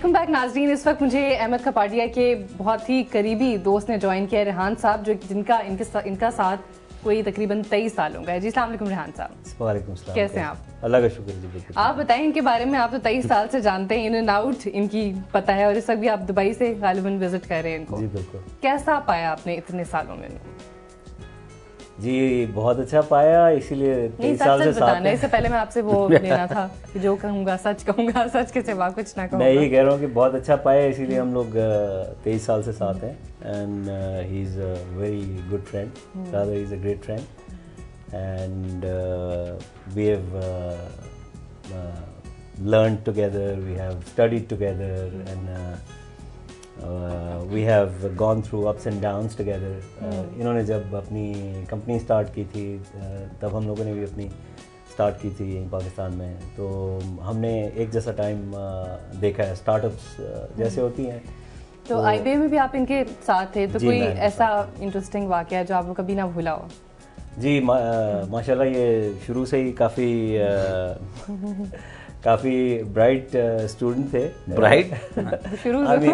Welcome back नाज़रीन। इस वक्त मुझे अहमद कपाडिया के बहुत ही करीबी दोस्त ने ज्वाइन किया, रेहान साहब, जो जिनका इनका साथ कोई तकरीबन 23 साल हो गए। जी अस्सलाम वालेकुम रेहान साहब। वालेकुम सलाम। कैसे हैं आप? अल्लाह का शुक्र जी। आप बताएं इनके बारे में। आप तो 23 साल से जानते हैं, इन एंड आउट इनकी पता है, और इस वक्त भी आप दुबई से गालिबन विजिट कर रहे हैं इनको। जी बिल्कुल। कैसा पाया आपने इतने सालों में? जी बहुत अच्छा पाया, इसीलिए 23 साल से साथ हैं। इससे पहले मैं आपसे वो लेना था कि जो कहूँगा सच कहूँगा, सच के सिवा कुछ ना कहूँगा। मैं यही कह रहा हूँ कि बहुत अच्छा पाया, इसीलिए हम लोग 23 साल से साथ हैं। And he is a very good friend, rather he is a great friend, and we have learn together, we have studied together, and we have gone through ups and downs together. इन्होंने जब अपनी company start की थी तब हम लोगों ने भी अपनी स्टार्ट की थी यहीं पाकिस्तान में, तो हमने एक जैसा टाइम देखा है, स्टार्टअप्स जैसे होती हैं। तो IBM में भी आप इनके साथ थे, तो कोई ऐसा इंटरेस्टिंग वाकया जो आपको कभी ना भूला हो? जी माशाल्लाह ये शुरू से ही काफ़ी ब्राइट स्टूडेंट थे। ब्राइट शुरू से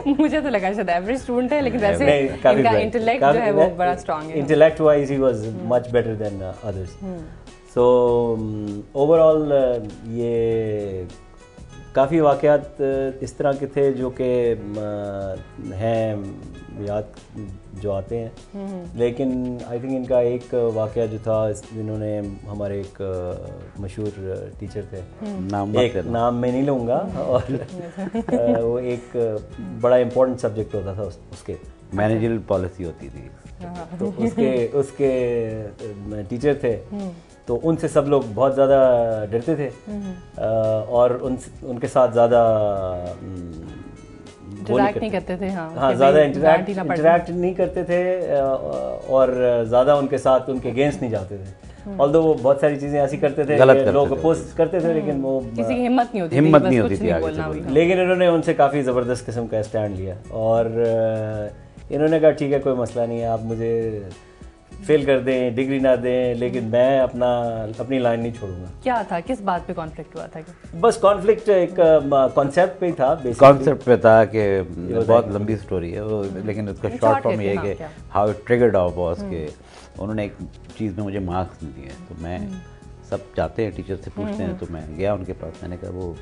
मुझे तो लगा शायद एवरेज स्टूडेंट है, लेकिन वैसे इनका इंटेलेक्ट जो है वो बड़ा स्ट्रांग है। Intellect wise he was much better than others. So overall ये काफ़ी वाक़यात इस तरह के थे जो कि हैं याद जो आते हैं, लेकिन आई थिंक इनका एक वाक़या जो था, इन्होंने हमारे एक मशहूर टीचर थे, नाम मैं नहीं लूँगा, और वो एक बड़ा इम्पोर्टेंट सब्जेक्ट होता था उसके, मैनेजरल पॉलिसी होती थी, तो उसके टीचर थे, तो उनसे सब लोग बहुत ज़्यादा डरते थे, और उनके साथ ज़्यादा इंटरैक्ट नहीं करते थे। हाँ ज़्यादा इंटरैक्ट नहीं करते थे, और ज़्यादा उनके साथ उनके अगेंस्ट नहीं जाते थे। ऑल्दो वो बहुत सारी चीज़ें ऐसी करते थे, लोग अपोज करते थे, लेकिन वो किसी की हिम्मत नहीं होती थी आगे से बोलने। लेकिन इन्होंने उनसे काफ़ी ज़बरदस्त किस्म का स्टैंड लिया, और इन्होंने कहा ठीक है कोई मसला नहीं है, आप मुझे फेल कर दें, डिग्री ना दें, लेकिन मैं अपनी लाइन नहीं छोड़ूंगा। क्या था, किस बात पे कॉन्फ्लिक्ट हुआ था? बस कॉन्फ्लिक्ट एक कॉन्सेप्ट पे था, कॉन्सेप्ट पे था कि बहुत लंबी स्टोरी है वो, लेकिन उसका शॉर्ट फॉर्म ये है कि how it triggered our boss के उन्होंने एक चीज़ में मुझे मार्क्स नहीं दिए, तो मैं सब जाते हैं टीचर से पूछते हैं, तो मैं गया उनके पास, मैंने कहा वो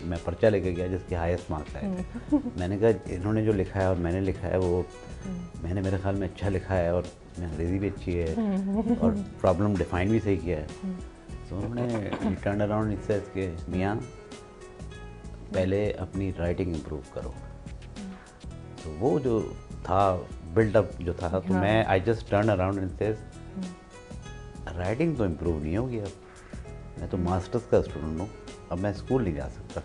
मैं पर्चा लेकर गया जिसके हाईएस्ट मार्क्स आए थे। मैंने कहा इन्होंने जो लिखा है और मैंने लिखा है वो मैंने मेरे ख्याल में अच्छा लिखा है, और मैं अंग्रेज़ी भी अच्छी है और प्रॉब्लम डिफाइन भी सही किया है। तो उन्होंने टर्न अराउंड इससे के मियाँ पहले अपनी राइटिंग इम्प्रूव करो। तो वो जो था बिल्डअप जो था, तो मैं I just turn around and says writing तो इम्प्रूव नहीं होगी, अब मैं तो मास्टर्स का स्टूडेंट हूँ, अब मैं स्कूल नहीं जा सकता।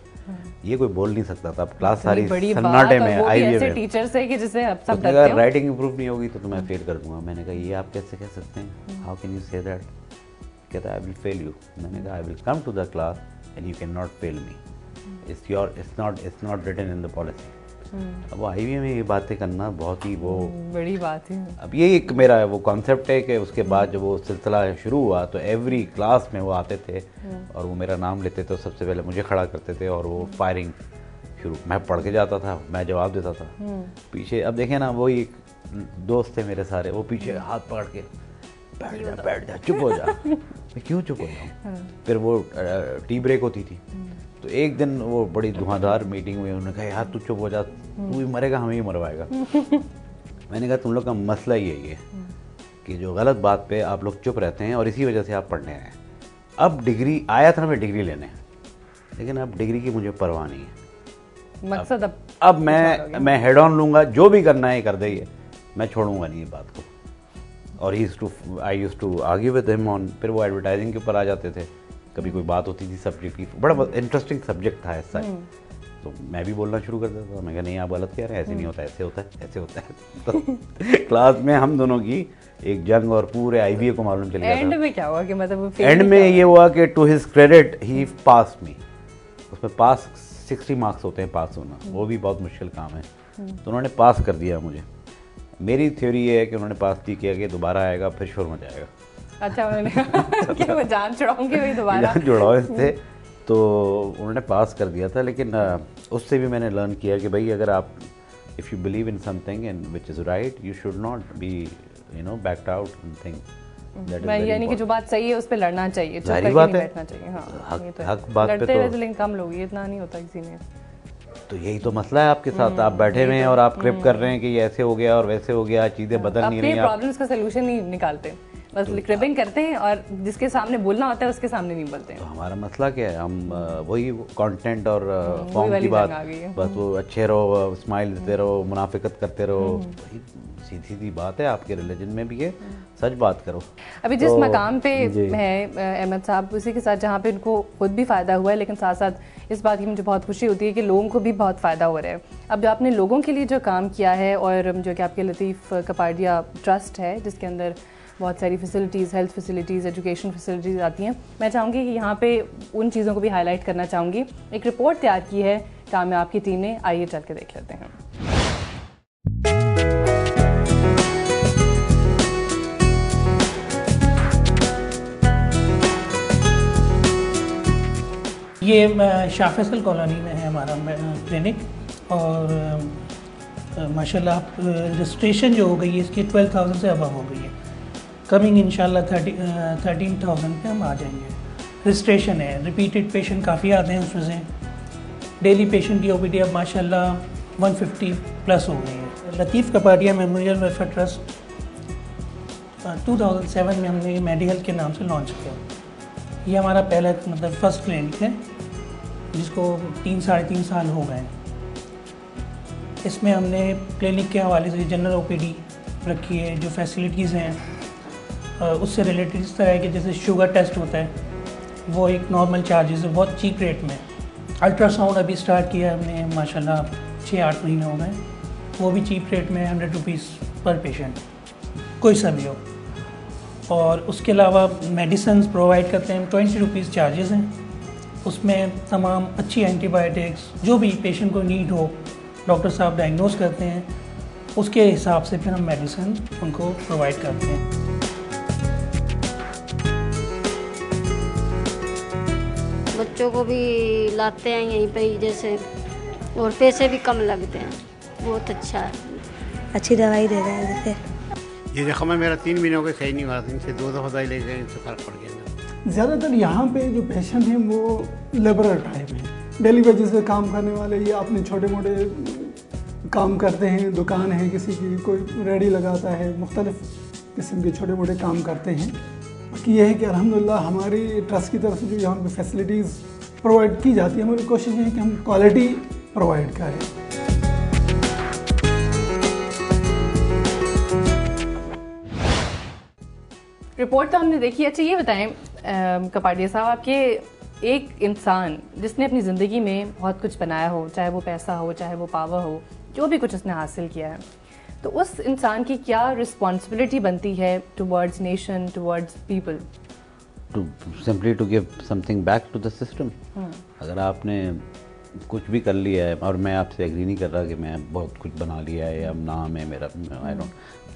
ये कोई बोल नहीं सकता था, अब क्लास सारी सन्नाटे में IBM में टीचर से कि जिसे अब सब डरते हैं, राइटिंग इम्प्रूव नहीं होगी तो मैं फेल कर दूंगा। मैंने कहा ये आप कैसे कह सकते हैं, how can you say that? कहता है आई विल फेल यू। मैंने कहा I will come to the class and you can not fail me, it's not written in the policy. अब वो IBM में ये बातें करना बहुत ही वो बड़ी बात है। अब ये एक मेरा वो कॉन्सेप्ट है कि उसके बाद जब वो सिलसिला शुरू हुआ तो एवरी क्लास में वो आते थे और वो मेरा नाम लेते थे, सबसे पहले मुझे खड़ा करते थे, और वो फायरिंग शुरू, मैं पढ़ के जाता था, मैं जवाब देता था पीछे। अब देखें ना, वो एक दोस्त थे मेरे सारे, वो पीछे हाथ पकड़ के बैठ जा चुप हो जा। मैं क्यों चुप हो जाऊँ? फिर वो टी ब्रेक होती थी, तो एक दिन वो बड़ी धुआंधार मीटिंग हुई, उन्होंने कहा यार तू चुप हो जा, तू भी मरेगा हमें ही मरवाएगा। मैंने कहा तुम लोग का मसला यही है कि जो गलत बात पे आप लोग चुप रहते हैं और इसी वजह से आप पढ़ने आए। अब डिग्री आया था मैं डिग्री लेने, लेकिन अब डिग्री की मुझे परवाह नहीं है। मकसद अब मैं हेड ऑन लूँगा, जो भी करना है कर देंगे, मैं छोड़ूंगा नहीं ये बात को। और I used to argue with him on, फिर वो एडवर्टाइजिंग के ऊपर आ जाते थे, कभी कोई बात होती थी सब्जेक्ट की, बड़ा इंटरेस्टिंग सब्जेक्ट था ऐसा, तो मैं भी बोलना शुरू कर देता था। मैं कहा नहीं आप गलत कह रहे हैं, ऐसे नहीं होता, ऐसे होता है, ऐसे होता है। तो क्लास में हम दोनों की एक जंग, और पूरे IBA को मालूम चल गया था। एंड में क्या हुआ कि मतलब एंड में ये हुआ कि टू हिज क्रेडिट ही पास मी, उसमें पास 60 मार्क्स होते हैं पास होना, वो भी बहुत मुश्किल काम है, तो उन्होंने पास कर दिया मुझे। मेरी थ्योरी ये है कि उन्होंने पास नहीं किया कि दोबारा आएगा फिर शोर मचाएगा। अच्छा, उन्होंने कि वो जान छुड़ाऊंगी वही दोबारा जान छुड़ाओ इससे। तो उन्होंने पास कर दिया था, लेकिन उससे भी मैंने लर्न किया कि भाई अगर आप if you believe in something and which is right, you should not be backed out in thing. यानी कि जो बात सही है उस पर लड़ना चाहिए, जारी बात है, बैठना चाहिए। हाँ, ये तो हक बात पे तो लेकिन कम लोग, ये इतना नहीं होता किसी में। तो यही तो मसला है आपके साथ, आप बैठे हुए हैं और आप क्रिप कर रहे हैं कि ये ऐसे हो गया और वैसे हो गया, चीज़ें बदल नहीं रही, प्रॉब्लम्स का सलूशन नहीं निकालते, बस क्रिपिंग करते हैं और जिसके सामने बोलना होता है उसके सामने नहीं बोलते हैं। तो हमारा मसला क्या है, हम वही कंटेंट और फॉर्म की बात, बस वो अच्छे रहो, स्माइल देते रहो, मुनाफिकत करते रहो, सीधी सीधी बात है, आपके रिलीजन में भी है, सच बात करो। अभी जिस मकाम पे है अहमद साहब, उसी के साथ जहाँ पे उनको खुद भी फ़ायदा हुआ है, लेकिन साथ साथ इस बात की मुझे बहुत खुशी होती है कि लोगों को भी बहुत फ़ायदा हो रहा है। अब जो आपने लोगों के लिए जो काम किया है, और जो कि आपके लतीफ़ कपाडिया ट्रस्ट है जिसके अंदर बहुत सारी facilities, health facilities, education facilities आती हैं, मैं चाहूँगी कि यहाँ पे उन चीज़ों को भी हाईलाइट करना चाहूँगी। एक रिपोर्ट तैयार की है कामयाब की टीम ने, आइए चल के देख लेते हैं। ये शाह फैसल कॉलोनी में है हमारा क्लिनिक, और माशाल्लाह रजिस्ट्रेशन जो हो गई है इसकी 12,000 से अबव हो गई है। कमिंग इंशाल्लाह 13,000 पे हम आ जाएंगे। रजिस्ट्रेशन है, रिपीटेड पेशेंट काफ़ी आते हैं उसमें से। डेली पेशेंट की ओपीडी अब माशाल्लाह 150 प्लस हो गई है। लतीफ़ कपाडिया मेमोरियल वेलफेयर ट्रस्ट 2007 में हमने मेडिकल के नाम से लॉन्च किया। ये हमारा पहला मतलब फर्स्ट क्लिनिक है जिसको 3-3.5 साल हो गए। इसमें हमने क्लिनिक के हवाले से जनरल ओपीडी रखी है, जो फैसिलिटीज़ हैं उससे रिलेटेड इस तरह है कि जैसे शुगर टेस्ट होता है वो एक नॉर्मल चार्जेस है, बहुत चीप रेट में। अल्ट्रासाउंड अभी स्टार्ट किया है हमने माशाल्लाह 6-8 महीने हो गए, वो भी चीप रेट में 100 रुपीज़ पर पेशेंट, कोई सा भी हो। और उसके अलावा मेडिसिन प्रोवाइड करते हैं, 20 रुपीज़ चार्जेस हैं। उसमें तमाम अच्छी एंटीबायोटिक्स जो भी पेशेंट को नीड हो डॉक्टर साहब डायग्नोज करते हैं, उसके हिसाब से फिर हम मेडिसिन उनको प्रोवाइड करते हैं। बच्चों को भी लाते हैं यहीं पे ही जैसे, और पैसे भी कम लगते हैं, बहुत अच्छा है, अच्छी दवाई दे रहे हैं। जैसे ये देखो मैं मेरा 3 महीने हो गए सही नहीं हुआ, इनसे 2 दफ़ा दवाई ले गए, इनसे फ़र्क पड़ गया। ज़्यादातर यहाँ पे जो पेशेंट हैं वो लेबरर टाइप हैं, डेली बेसिस पे काम करने वाले, ये अपने छोटे मोटे काम करते हैं, दुकान है किसी की, कोई रेडी लगाता है, मुख्तलिफ़ किस्म के छोटे मोटे काम करते हैं। बाकी ये है कि अल्हम्दुलिल्लाह हमारी ट्रस्ट की तरफ से जो यहाँ पे फैसिलिटीज़ प्रोवाइड की जाती है, हमारी कोशिश है कि हम क्वालिटी प्रोवाइड करें। रिपोर्ट तो हमने देखी। अच्छा ये बताएं कपाडिया साहब, आपके एक इंसान जिसने अपनी ज़िंदगी में बहुत कुछ बनाया हो, चाहे वो पैसा हो, चाहे वो पावर हो, जो भी कुछ उसने हासिल किया है, तो उस इंसान की क्या रिस्पॉन्सिबिलिटी बनती है towards nation, towards people? To simply to give something back to the system. अगर आपने कुछ भी कर लिया है, और मैं आपसे एग्री नहीं कर रहा कि मैं बहुत कुछ बना लिया है या नाम है मेरा, आई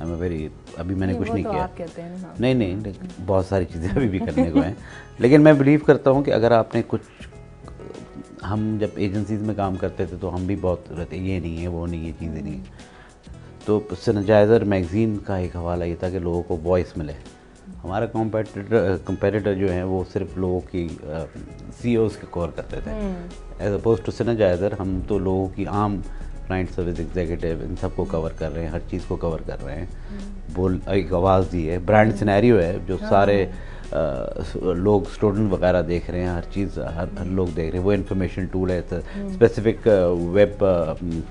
एम वेरी, अभी मैंने कुछ नहीं किया। आप कहते हैं हाँ। नहीं, बहुत सारी चीज़ें अभी भी करने को हैं, लेकिन मैं बिलीव करता हूँ कि अगर आपने कुछ, हम जब एजेंसीज़ में काम करते थे तो हम भी बहुत रहते, ये नहीं है, वो नहीं है, चीज़ें नहीं है। तो सैनिटाइज़र मैगज़ीन का एक हवाला ये था कि लोगों को वॉइस मिले। हमारा कंपेटिटर जो हैं वो सिर्फ लोगों की CEOs के कवर करते थे, एज अपोज टू सैनिटाइज़र हम तो लोगों की आम क्लाइंट सर्विस एग्जीक्यूटिव इन सबको कवर कर रहे हैं, हर चीज़ को कवर कर रहे हैं। बोल एक आवाज़ दी है, ब्रांड सिनेरियो है जो सारे लोग स्टूडेंट वगैरह देख रहे हैं, हर चीज़ हर लोग देख रहे हैं। वो इन्फॉर्मेशन टूल है, specific web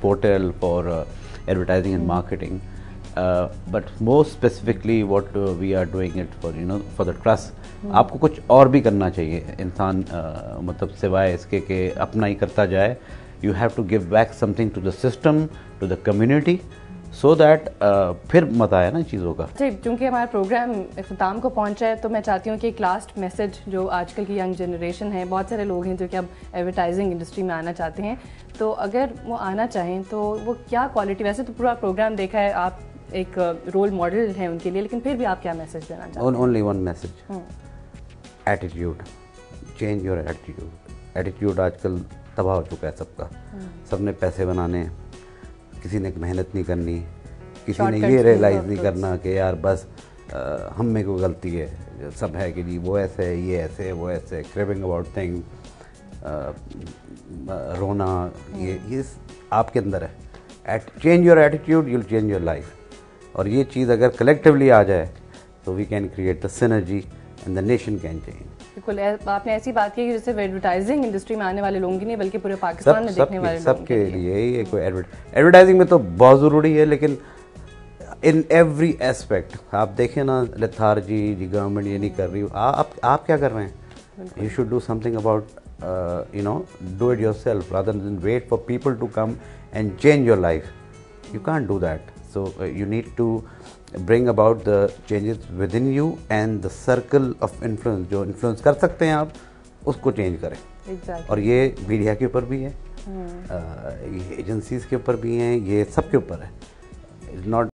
portal for advertising and marketing, but most specifically what we are doing it for for the trust. आपको कुछ और भी करना चाहिए इंसान, मतलब सिवाय इसके कि अपना ही करता जाए। You have to give back something to the system, to the community, so that फिर मज़ा आया ना चीज़ों का। जी, क्योंकि हमारा प्रोग्राम इख्तिताम को पहुंचा है, तो मैं चाहती हूँ कि एक लास्ट मैसेज, जो आजकल की यंग जनरेशन है, बहुत सारे लोग हैं जो कि अब एडवर्टाइजिंग इंडस्ट्री में आना चाहते हैं, तो अगर वो आना चाहें तो वो क्या क्वालिटी, वैसे तो पूरा प्रोग्राम देखा है, आप एक रोल मॉडल हैं उनके लिए, लेकिन फिर भी आप क्या मैसेज देना चाहते हैं? Only one message, attitude, change your attitude। Attitude आजकल तबाह हो चुका है सबका। सबने पैसे बनाने, किसी ने मेहनत नहीं करनी, किसी ने ये रियलाइज़ नहीं करना कि यार बस हम में कोई गलती है, सब है कि जी वो ऐसे है, ये ऐसे है, वो ऐसे, क्रेविंग अबाउट थिंग, रोना, ये आपके अंदर है। Change your attitude, you'll change your life. और ये चीज़ अगर कलेक्टिवली आ जाए तो we can create the synergy and the nation can change. बिल्कुल, आपने ऐसी बात की कि जैसे एडवर्टाइजिंग इंडस्ट्री में आने वाले लोगों की नहीं बल्कि पूरे पाकिस्तान में देखने वाले लोगों सबके लिए ये कोई एडवर्टाइजिंग में तो बहुत ज़रूरी है, लेकिन इन एवरी एस्पेक्ट आप देखें ना, लेथार्जी जी गवर्नमेंट ये नहीं कर रही, आप क्या कर रहे हैं? You should do something about do it yourself rather than wait for people to come and change your life. You can't do that. So you need to bring about the changes within you and the circle of influence, जो influence कर सकते हैं आप उसको change करें। exactly. और ये media के ऊपर भी है, ये एजेंसीज के ऊपर भी हैं, ये सब के ऊपर है। It's not